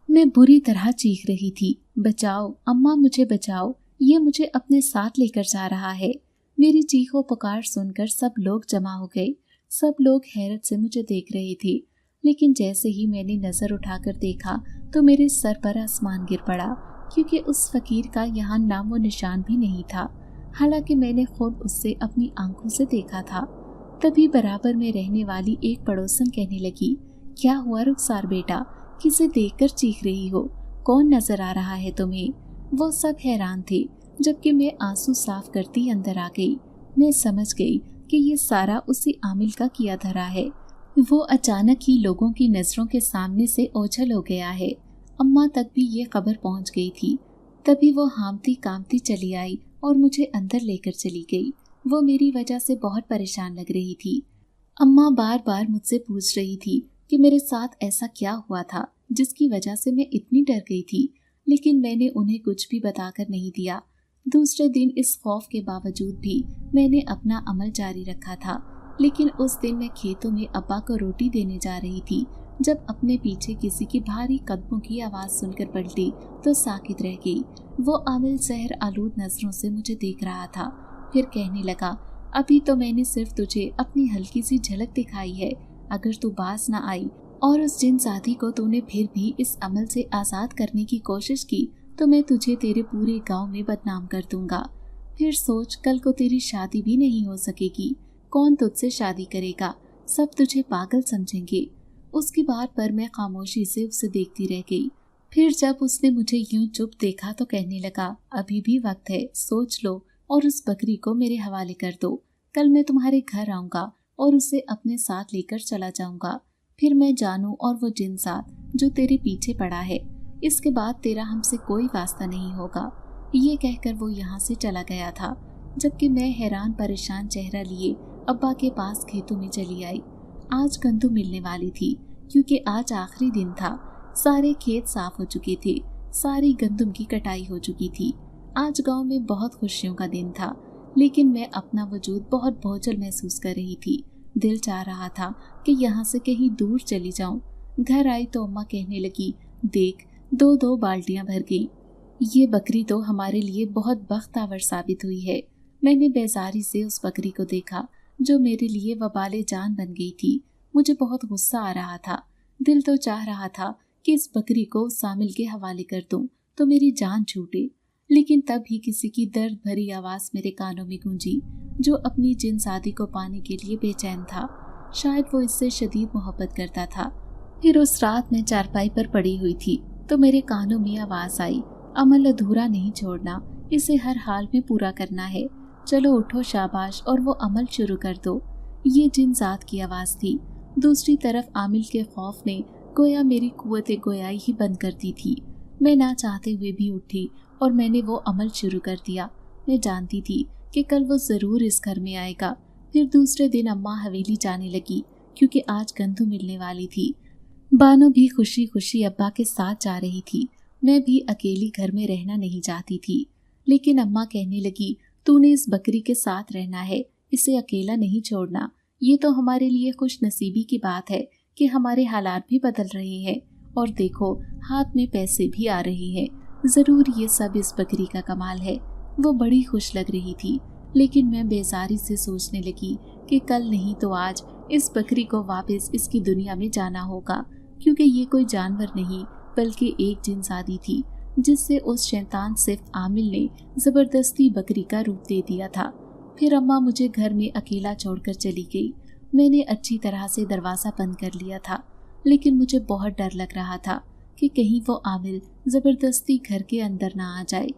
मैं बुरी तरह चीख रही थी, बचाओ अम्मा, मुझे बचाओ, ये मुझे अपने साथ लेकर जा रहा है। मेरी चीखों पुकार सुनकर सब लोग जमा हो गए। सब लोग हैरत से मुझे देख रहे थे, लेकिन जैसे ही मैंने नज़र उठाकर देखा तो मेरे सर पर आसमान गिर पड़ा, क्योंकि उस फकीर का यहाँ नामो निशान भी नहीं था, हालांकि मैंने खुद उससे अपनी आंखों से देखा था। तभी बराबर में रहने वाली एक पड़ोसन कहने लगी, क्या हुआ रुखसार बेटा, किसे देखकर चीख रही हो? कौन नजर आ रहा है तुम्हें? वो सब हैरान थे, जबकि मैं आंसू साफ करती अंदर आ गई। मैं समझ गई कि ये सारा उसी आमिल का किया धरा है। वो अचानक ही लोगों की नजरों के सामने से ओझल हो गया है। अम्मा तक भी ये खबर पहुंच गई थी। तभी वो हामती कामती चली आई और मुझे अंदर लेकर चली गई। वो मेरी वजह से बहुत परेशान लग रही थी। अम्मा बार बार मुझसे पूछ रही थी कि मेरे साथ ऐसा क्या हुआ था जिसकी वजह से मैं इतनी डर गई थी, लेकिन मैंने उन्हें कुछ भी बताकर नहीं दिया। दूसरे दिन इस खौफ के बावजूद भी मैंने अपना अमल जारी रखा था। लेकिन उस दिन मैं खेतों में अब्बा को रोटी देने जा रही थी जब अपने पीछे किसी की भारी कदमों की आवाज सुनकर पलटी तो साकित रह गई। वो आमिल जहर आलूद नजरों से मुझे देख रहा था। फिर कहने लगा, अभी तो मैंने सिर्फ तुझे अपनी हल्की सी झलक दिखाई है। अगर तू बाज न आई और उस जिन साथी को तूने फिर भी इस अमल से आजाद करने की कोशिश की तो मैं तुझे तेरे पूरे गांव में बदनाम कर दूंगा। फिर सोच, कल को तेरी शादी भी नहीं हो सकेगी। कौन तुझसे शादी करेगा? सब तुझे पागल समझेंगे। उसकी बात पर मैं खामोशी से उसे देखती रह गई। फिर जब उसने मुझे यूं चुप देखा तो कहने लगा, अभी भी वक्त है, सोच लो और उस बकरी को मेरे हवाले कर दो। कल मैं तुम्हारे घर आऊंगा और उसे अपने साथ लेकर चला जाऊंगा। फिर मैं जानूं और वो जिन साथ जो तेरे पीछे पड़ा है, इसके बाद तेरा हमसे कोई वास्ता नहीं होगा। ये कहकर वो यहाँ से चला गया था, जबकि मैं हैरान परेशान चेहरा लिए अब्बा के पास खेतों में चली आई। आज गंदम मिलने वाली थी क्योंकि आज आखिरी दिन था। सारे खेत साफ हो चुके थे, सारी गंदम की कटाई हो चुकी थी। आज गांव में बहुत खुशियों का दिन था, लेकिन मैं अपना वजूद बहुत बोझल महसूस कर रही थी। दिल चाह रहा था कि यहाँ से कहीं दूर चली जाऊं। घर आई तो अम्मा कहने लगी, देख, दो दो बाल्टियां भर गई। ये बकरी तो हमारे लिए बहुत बख्तावर साबित हुई है। मैंने बेजारी से उस बकरी को देखा जो मेरे लिए वबाले जान बन गई थी। मुझे बहुत गुस्सा आ रहा था। दिल तो चाह रहा था कि इस बकरी को सामिल के हवाले कर दूं तो मेरी जान छूटे, लेकिन तब ही किसी की दर्द भरी आवाज मेरे कानों में गूंजी, जो अपनी जिनसादी को पाने के लिए बेचैन था। शायद वो इससे शदीद मोहब्बत करता था। फिर उस रात मैं चारपाई पर पड़ी हुई थी तो मेरे कानों में आवाज आई, अमल अधूरा नहीं छोड़ना, इसे हर हाल में पूरा करना है। चलो उठो शाबाश और वो अमल शुरू कर दो। ये जिन जात की आवाज थी। दूसरी तरफ आमिल के खौफ ने गोया मेरी कुव्वत गोयाई ही बंद कर दी थी। मैं ना चाहते हुए भी उठी और मैंने वो अमल शुरू कर दिया। मैं जानती थी कि कल वो जरूर इस घर में आएगा। फिर दूसरे दिन अम्मा हवेली जाने लगी क्योंकि आज गंदम मिलने वाली थी। बानो भी खुशी खुशी अब्बा के साथ जा रही थी। मैं भी अकेली घर में रहना नहीं चाहती थी, लेकिन अम्मा कहने लगी, तूने इस बकरी के साथ रहना है, इसे अकेला नहीं छोड़ना। ये तो हमारे लिए खुश नसीबी की बात है कि हमारे हालात भी बदल रहे हैं और देखो हाथ में पैसे भी आ रहे हैं। जरूर ये सब इस बकरी का कमाल है। वो बड़ी खुश लग रही थी, लेकिन मैं बेजारी से सोचने लगी कि कल नहीं तो आज इस बकरी को वापस इसकी दुनिया में जाना होगा, क्योंकि ये कोई जानवर नहीं बल्कि एक जिनसादी थी जिससे उस शैतान सिर्फ आमिल ने जबरदस्ती बकरी का रूप दे दिया था। फिर अम्मा मुझे घर में अकेला छोड़कर चली गई। मैंने अच्छी तरह से दरवाज़ा बंद कर लिया था, लेकिन मुझे बहुत डर लग रहा था कि कहीं वो आमिल जबरदस्ती घर के अंदर ना आ जाए।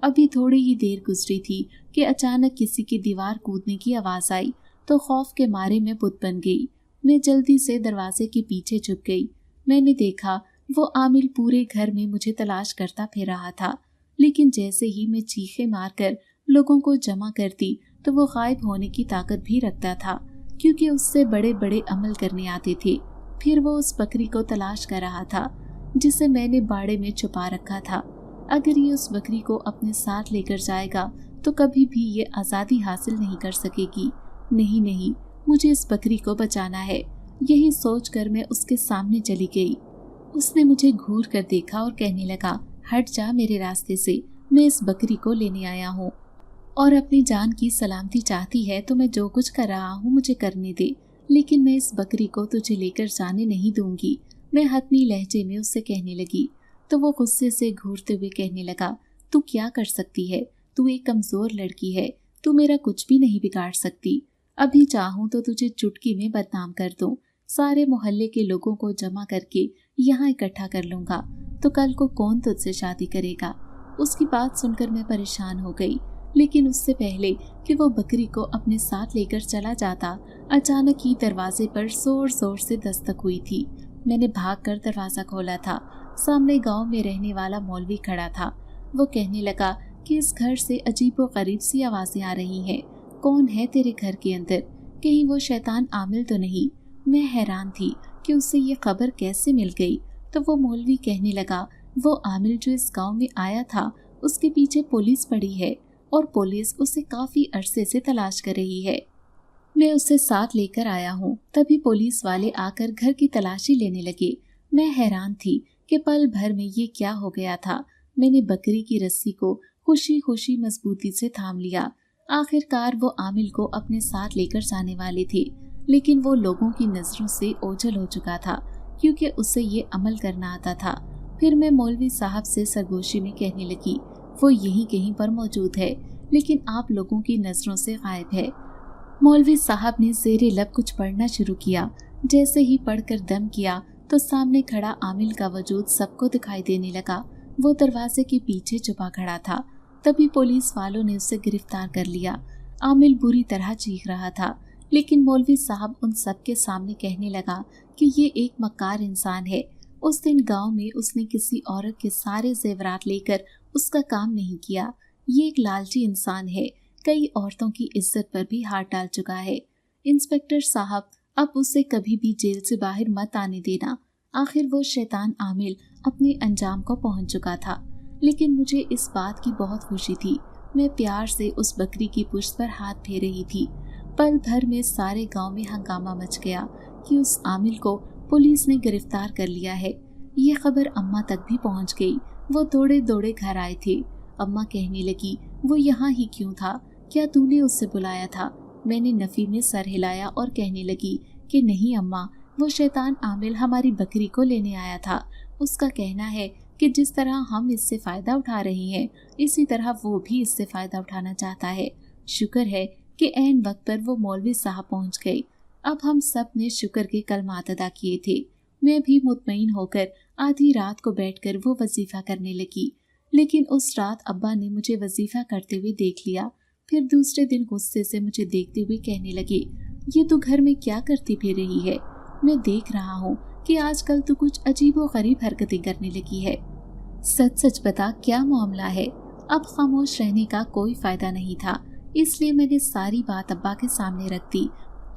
अभी थोड़ी ही देर गुजरी थी कि अचानक किसी की दीवार कूदने की आवाज़ आई तो खौफ के मारे मैं बुत बन गई। मैं जल्दी से दरवाजे के पीछे छुप गई। मैंने देखा वो आमिल पूरे घर में मुझे तलाश करता फिर रहा था, लेकिन जैसे ही मैं चीखे मारकर लोगों को जमा करती तो वो गायब होने की ताकत भी रखता था, क्योंकि उससे बड़े बड़े अमल करने आते थे। फिर वो उस बकरी को तलाश कर रहा था जिसे मैंने बाड़े में छुपा रखा था। अगर ये उस बकरी को अपने साथ लेकर जाएगा तो कभी भी ये आज़ादी हासिल नहीं कर सकेगी। नहीं नहीं, मुझे इस बकरी को बचाना है। यही सोचकर मैं उसके सामने चली गई। उसने मुझे घूर कर देखा और कहने लगा, हट जा मेरे रास्ते से, मैं इस बकरी को लेने आया हूँ और अपनी जान की सलामती चाहती है तो मैं जो कुछ कर रहा हूँ मुझे करने दे, लेकिन मैं इस बकरी को तुझे लेकर जाने नहीं दूंगी। मैं हतमी लहजे में उससे कहने लगी तो वो गुस्से से घूरते हुए कहने लगा, तू क्या कर सकती है? तू एक कमजोर लड़की है, तू मेरा कुछ भी नहीं बिगाड़ सकती। अभी चाहूँ तो तुझे चुटकी में बदनाम कर दूं, सारे मोहल्ले के लोगों को जमा करके यहाँ इकट्ठा कर लूंगा, तो कल को कौन तुझसे शादी करेगा? उसकी बात सुनकर मैं परेशान हो गई, लेकिन उससे पहले कि वो बकरी को अपने साथ लेकर चला जाता, अचानक ही दरवाजे पर जोर जोर से दस्तक हुई थी। मैंने भागकर दरवाजा खोला था। सामने गांव में रहने वाला मौलवी खड़ा था। वो कहने लगा कि इस घर से अजीबो गरीब सी आवाजें आ रही हैं। कौन है तेरे घर के अंदर? कहीं वो शैतान आमिल तो नहीं? मैं हैरान थी कि उससे ये खबर कैसे मिल गई। तो वो मौलवी कहने लगा, वो आमिल जो इस गांव में आया था उसके पीछे पुलिस पड़ी है और पुलिस उसे काफी अरसे से तलाश कर रही है। मैं उसे साथ लेकर आया हूँ। तभी पुलिस वाले आकर घर की तलाशी लेने लगे। मैं हैरान थी कि पल भर में ये क्या हो गया था। मैंने बकरी की रस्सी को खुशी खुशी मजबूती से थाम लिया। आखिरकार वो आमिल को अपने साथ लेकर जाने वाले थे, लेकिन वो लोगों की नजरों से ओझल हो चुका था क्योंकि उसे ये अमल करना आता था। फिर मैं मौलवी साहब से सरगोशी में कहने लगी, वो यहीं कहीं पर मौजूद है, लेकिन आप लोगों की नजरों से गायब है। मौलवी साहब ने ज़ेरे लब कुछ पढ़ना शुरू किया। जैसे ही पढ़कर दम किया तो सामने खड़ा आमिल का वजूद सबको दिखाई देने लगा। वो दरवाजे के पीछे छुपा खड़ा था। तभी पुलिस वालों ने उसे गिरफ्तार कर लिया। आमिल बुरी तरह चीख रहा था, लेकिन मौलवी साहब उन सबके सामने कहने लगा कि ये एक मक्कार इंसान है। उस दिन गांव में उसने किसी औरत के सारे जेवरात लेकर उसका काम नहीं किया। ये एक लालची इंसान है, कई औरतों की इज्जत पर भी हाथ डाल चुका है। इंस्पेक्टर साहब, अब उसे कभी भी जेल से बाहर मत आने देना। आखिर वो शैतान आमिल अपने अंजाम को पहुंच चुका था। लेकिन मुझे इस बात की बहुत खुशी थी। मैं प्यार से उस बकरी की पुश्त पर हाथ फेर रही थी। पल भर में सारे गांव में हंगामा मच गया कि उस आमिल को पुलिस ने गिरफ्तार कर लिया है। ये खबर अम्मा तक भी पहुंच गई। वो दौड़े दौड़े घर आए थे। अम्मा कहने लगी, वो यहाँ ही क्यों था? क्या तूने उससे बुलाया था? मैंने नफी में सर हिलाया और कहने लगी कि नहीं अम्मा, वो शैतान आमिल हमारी बकरी को लेने आया था। उसका कहना है कि जिस तरह हम इससे फायदा उठा रहे हैं, इसी तरह वो भी इससे फायदा उठाना चाहता है। शुक्र है कि ऐन वक्त पर वो मौलवी साहब पहुंच गए। अब हम सब ने शुक्र के कलमात अदा किए थे। मैं भी मुतमईन होकर आधी रात को बैठकर वो वजीफा करने लगी। लेकिन उस रात अब्बा ने मुझे वजीफा करते हुए देख लिया। फिर दूसरे दिन गुस्से से मुझे देखते हुए कहने लगे, ये तू घर में क्या करती फिर रही है? मैं देख रहा हूँ कि आजकल तू कुछ अजीबो गरीब हरकतें करने लगी है। सच सच बता, क्या मामला है? अब खामोश रहने का कोई फायदा नहीं था, इसलिए मैंने सारी बात अब्बा के सामने रख दी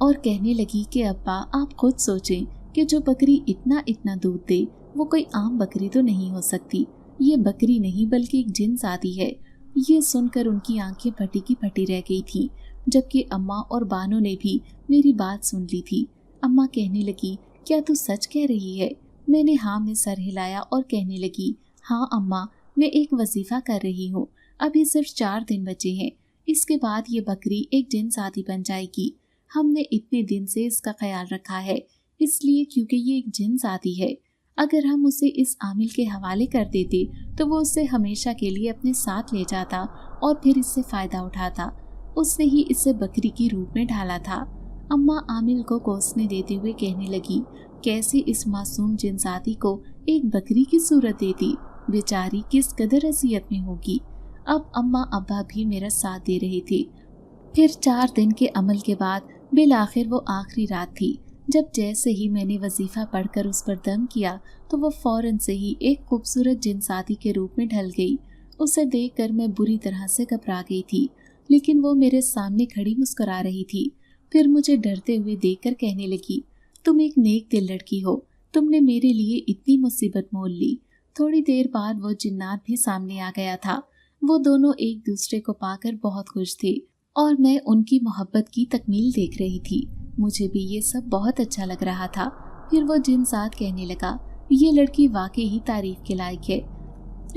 और कहने लगी कि अब्बा, आप खुद सोचें कि जो बकरी इतना इतना दूध दे वो कोई आम बकरी तो नहीं हो सकती। ये बकरी नहीं बल्कि एक जिन्स आती है। ये सुनकर उनकी आंखें फटी की फटी रह गई थी, जबकि अम्मा और बानो ने भी मेरी बात सुन ली थी। अम्मा कहने लगी, क्या तू सच कह रही है? मैंने हाँ में सर हिलाया और कहने लगी, हाँ अम्मा, मैं एक वजीफा कर रही हूँ। अभी सिर्फ 4 दिन बचे हैं। इसके बाद ये बकरी एक जिन्स आदि बन जाएगी। हमने इतने दिन से इसका ख्याल रखा है, इसलिए क्योंकि ये एक जिन्स आदि है। अगर हम उसे इस आमिल के हवाले कर देते तो वो उसे हमेशा के लिए अपने साथ ले जाता और फिर इससे फायदा उठाता। उसने ही इसे बकरी की रूप में ढाला था। अम्मा आमिल को कोसने देते हुए कहने लगी, कैसे इस मासूम जिन्साती को एक बकरी की सूरत देती? बेचारी किस कदर अजियत में होगी। अब अम्मा अब्बा भी मेरा साथ दे रहे थे। फिर 4 दिन के अमल के बाद बिल आखिर वो आखिरी रात थी, जब जैसे ही मैंने वजीफा पढ़कर उस पर दम किया तो वो फौरन से ही एक खूबसूरत जिन्साती के रूप में ढल गई। उसे देखकर मैं बुरी तरह से घबरा गई थी, लेकिन वो मेरे सामने खड़ी मुस्कुरा रही थी। फिर मुझे डरते हुए देखकर कहने लगी, तुम एक नेक दिल लड़की हो, तुमने मेरे लिए इतनी मुसीबत मोल ली। थोड़ी देर बाद वो जिन्नात भी सामने आ गया था। वो दोनों एक दूसरे को पाकर बहुत खुश थे और मैं उनकी मोहब्बत की तकमील देख रही थी। मुझे भी ये सब बहुत अच्छा लग रहा था। फिर वो जिन्सात कहने लगा, ये लड़की वाकई ही तारीफ के लायक है,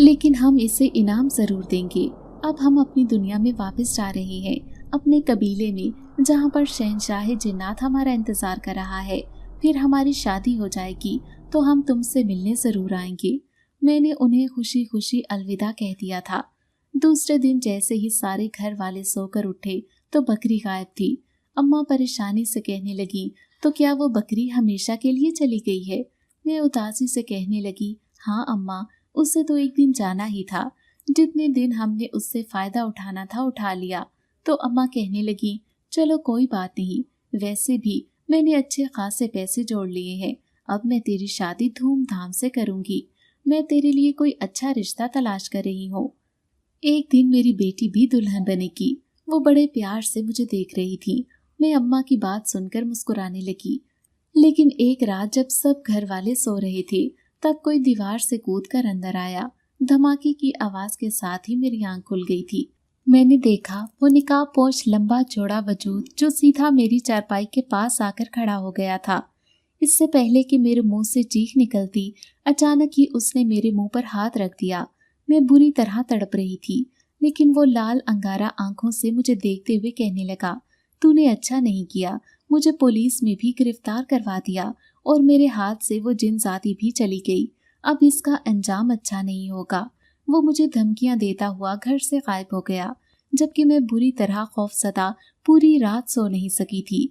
लेकिन हम इसे इनाम जरूर देंगे। अब हम अपनी दुनिया में वापस जा रहे हैं, अपने कबीले में, जहाँ पर शहनशाह जिन्नात हमारा इंतजार कर रहा है। फिर हमारी शादी हो जाएगी तो हम तुमसे मिलने जरूर आएंगे। मैंने उन्हें खुशी खुशी अलविदा कह दिया था। दूसरे दिन जैसे ही सारे घर वाले सोकर उठे तो बकरी गायब थी। अम्मा परेशानी से कहने लगी, तो क्या वो बकरी हमेशा के लिए चली गई है? मैं उदासी से कहने लगी, हाँ अम्मा, उससे तो एक दिन जाना ही था। जितने दिन हमने उससे फायदा उठाना था उठा लिया। तो अम्मा कहने लगी, चलो कोई बात नहीं, वैसे भी मैंने अच्छे खासे पैसे जोड़ लिए हैं। अब मैं तेरी शादी धूमधाम से करूंगी। मैं तेरे लिए कोई अच्छा रिश्ता तलाश कर रही हूँ। एक दिन मेरी बेटी भी दुल्हन बनेगी। वो बड़े प्यार से मुझे देख रही थी। मैं अम्मा की बात सुनकर मुस्कुराने लगी। लेकिन एक रात जब सब घर वाले सो रहे थे, तब कोई दीवार से कूदकर अंदर आया। धमाके की आवाज के साथ ही मेरी आंख खुल गई थी। میں نے دیکھا وہ نقاب پوش لمبا چوڑا وجود جو سیدھا میری چارپائی کے پاس آ کر کھڑا ہو گیا تھا۔ اس سے پہلے کہ میرے منہ سے چیخ نکلتی، اچانک ہی اس نے میرے منہ پر ہاتھ رکھ دیا۔ میں بری طرح تڑپ رہی تھی، لیکن وہ لال انگارہ آنکھوں سے مجھے دیکھتے ہوئے کہنے لگا، تو نے اچھا نہیں کیا، مجھے پولیس میں بھی گرفتار کروا دیا اور میرے ہاتھ سے وہ جن ذاتی بھی چلی گئی۔ اب اس کا انجام اچھا نہیں ہوگا۔ وہ مجھے دھمکیاں دیتا ہوا گھر سے غائب ہو گیا، جبکہ میں بری طرح خوفزدہ پوری رات سو نہیں سکی تھی۔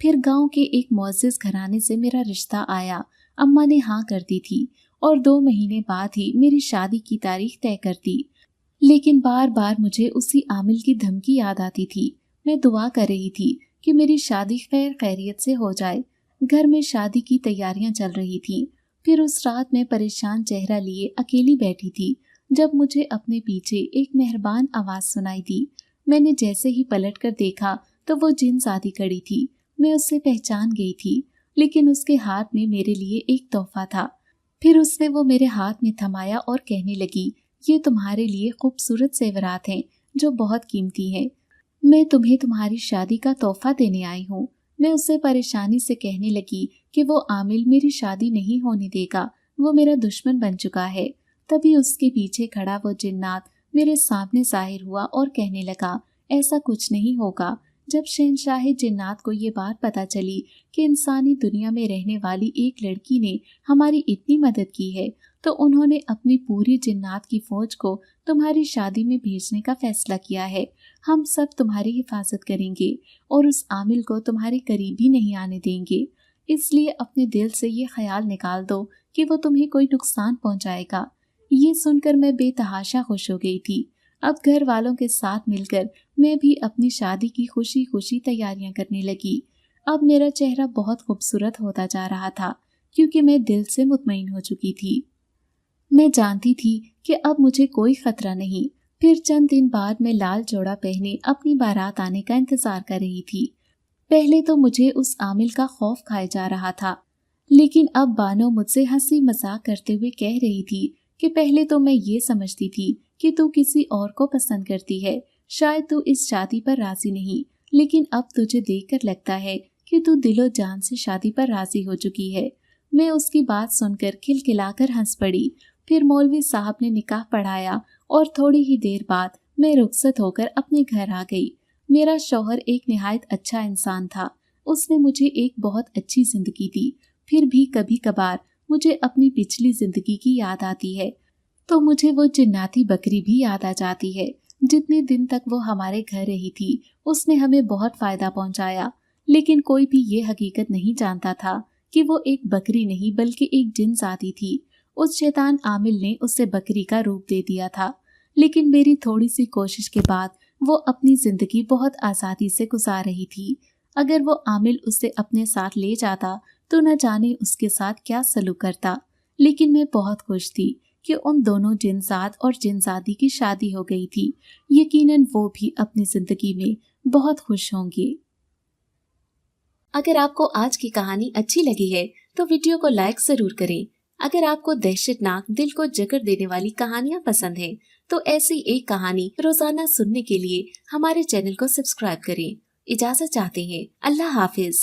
پھر گاؤں کے ایک معزز گھرانے سے میرا رشتہ آیا۔ اماں نے ہاں کر دی تھی اور 2 مہینے بعد ہی میری شادی کی تاریخ طے کر دی، لیکن بار بار مجھے اسی عامل کی دھمکی یاد آتی تھی۔ میں دعا کر رہی تھی کہ میری شادی خیر خیریت سے ہو جائے۔ گھر میں شادی کی تیاریاں چل رہی تھیں۔ پھر اس رات میں پریشان چہرہ لیے اکیلی بیٹھی تھی جب مجھے اپنے پیچھے ایک مہربان آواز سنائی دی۔ میں نے جیسے ہی پلٹ کر دیکھا تو وہ جن زادی کھڑی تھی۔ میں اسے پہچان گئی تھی، لیکن اس کے ہاتھ میں میرے لیے ایک تحفہ تھا۔ پھر اس نے وہ میرے ہاتھ میں تھمایا اور کہنے لگی، یہ تمہارے لیے خوبصورت زیورات ہیں جو بہت قیمتی ہیں۔ میں تمہیں تمہاری شادی کا تحفہ دینے آئی ہوں۔ میں اس سے پریشانی سے کہنے لگی کہ وہ عامل میری شادی نہیں ہونے دے گا، وہ میرا دشمن بن چکا ہے۔ تبھی اس کے پیچھے کھڑا وہ جنات میرے سامنے ظاہر ہوا اور کہنے لگا، ایسا کچھ نہیں ہوگا۔ جب شہنشاہ جنات کو یہ بات پتہ چلی کہ انسانی دنیا میں رہنے والی ایک لڑکی نے ہماری اتنی مدد کی ہے، تو انہوں نے اپنی پوری جنات کی فوج کو تمہاری شادی میں بھیجنے کا فیصلہ کیا ہے۔ ہم سب تمہاری حفاظت کریں گے اور اس عامل کو تمہارے قریب بھی نہیں آنے دیں گے۔ اس لیے اپنے دل سے یہ خیال نکال دو کہ وہ تمہیں کوئی نقصان پہنچائے گا۔ یہ سن کر میں بے تحاشا خوش ہو گئی تھی۔ اب گھر والوں کے ساتھ مل کر میں بھی اپنی شادی کی خوشی خوشی تیاریاں کرنے لگی۔ اب میرا چہرہ بہت خوبصورت ہوتا جا رہا تھا، کیونکہ میں دل سے مطمئن ہو چکی تھی۔ میں جانتی تھی کہ اب مجھے کوئی خطرہ نہیں۔ پھر چند دن بعد میں لال جوڑا پہنے اپنی بارات آنے کا انتظار کر رہی تھی۔ پہلے تو مجھے اس عامل کا خوف کھائے جا رہا تھا، لیکن اب بانو مجھ سے ہنسی مذاق کرتے ہوئے کہہ رہی تھی کہ پہلے تو میں یہ سمجھتی تھی کہ تو کسی اور کو پسند کرتی ہے، شاید تو اس شادی پر راضی نہیں، لیکن اب تجھے دیکھ کر لگتا ہے کہ تو دل و جان سے شادی پر راضی ہو چکی ہے۔ میں اس کی بات سن کر کھلکھلا کر ہنس پڑی۔ پھر مولوی صاحب نے نکاح پڑھایا اور تھوڑی ہی دیر بعد میں رخصت ہو کر اپنے گھر آ گئی۔ میرا شوہر ایک نہایت اچھا انسان تھا۔ اس نے مجھے ایک بہت اچھی زندگی دی۔ پھر بھی کبھی کبھار مجھے اپنی پچھلی زندگی کی یاد آتی ہے تو مجھے وہ جناتی بکری بھی یاد آ جاتی ہے۔ جتنے دن تک وہ ہمارے گھر رہی تھی اس نے ہمیں بہت فائدہ پہنچایا، لیکن کوئی بھی یہ حقیقت نہیں جانتا تھا کہ وہ ایک بکری نہیں بلکہ ایک جن ذاتی تھی۔ اس شیطان عامل نے اسے بکری کا روپ دے دیا تھا، لیکن میری تھوڑی سی کوشش کے بعد وہ اپنی زندگی بہت آزادی سے گزار رہی تھی۔ اگر وہ عامل اسے اپنے ساتھ لے جاتا تو نہ جانے اس کے ساتھ کیا سلوک کرتا، لیکن میں بہت خوش تھی کہ ان دونوں جنزاد اور جنزادی کی شادی ہو گئی تھی۔ یقیناً وہ بھی اپنی زندگی میں بہت خوش ہوں گے۔ اگر آپ کو آج کی کہانی اچھی لگی ہے تو ویڈیو کو لائک ضرور کریں۔ اگر آپ کو دہشت ناک دل کو جکڑ دینے والی کہانیاں پسند ہیں تو ایسی ایک کہانی روزانہ سننے کے لیے ہمارے چینل کو سبسکرائب کریں۔ اجازت چاہتے ہیں۔ اللہ حافظ۔